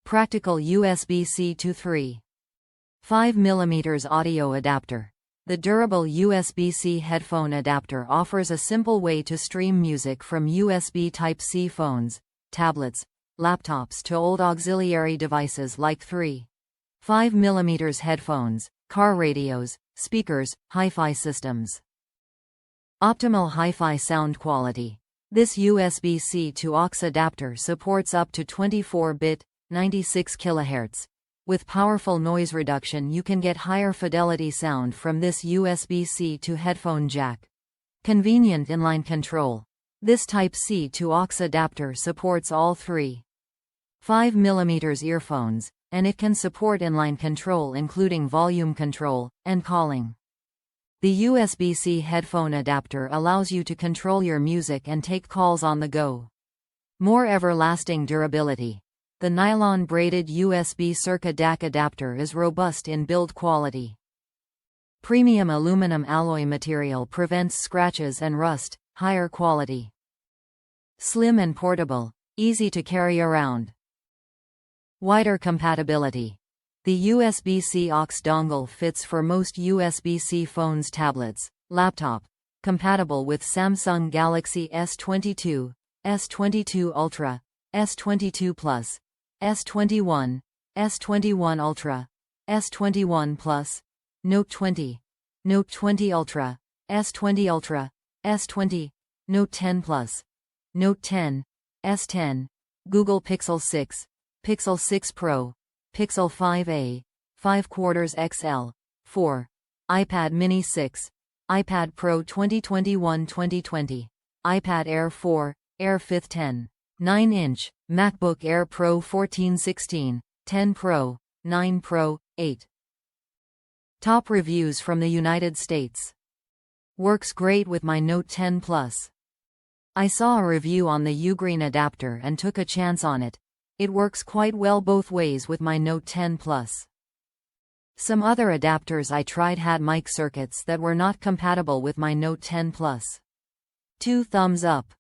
Practical USB-C to 3.5mm audio adapter. The durable USB-C headphone adapter offers a simple way to stream music from USB Type-C phones, tablets, laptops to old auxiliary devices like 3.5mm headphones, car radios, speakers, HiFi systems. Optimal HiFi sound quality. This USB-C to Aux adapter supports up to 24-bit, 96 kHz. With powerful noise reduction, you can get higher fidelity sound from this USB-C to Headphone Jack. Convenient inline control. This Type-C to Aux adapter supports all 3.5mm earphones, and it can support inline control including volume control and calling. The USB-C headphone adapter allows you to control your music and take calls on the go. More everlasting durability. The nylon braided USB C DAC adapter is robust in build quality. Premium aluminum alloy material prevents scratches and rust, higher quality. Slim and portable, easy to carry around. Wider compatibility. The USB-C aux dongle fits for most USB-C phones, tablets, laptop. Compatible with Samsung Galaxy S22, S22 Ultra, S22 Plus, S21, S21 Ultra, S21 Plus, Note 20, Note 20 Ultra, S20 Ultra, S20, Note 10 Plus, Note 10, S10, Google Pixel 6, Pixel 6 Pro, Pixel 5a, 5/4 XL, 4, iPad mini 6, iPad Pro 2021-2020, iPad Air 4, Air 5th 10. 9-inch, MacBook Air Pro 14/16, 10 Pro, 9 Pro, 8. Top reviews from the United States. Works great with my Note 10 Plus. I saw a review on the UGREEN adapter and took a chance on it. It works quite well both ways with my Note 10 Plus. Some other adapters I tried had mic circuits that were not compatible with my Note 10 Plus. 2 thumbs up.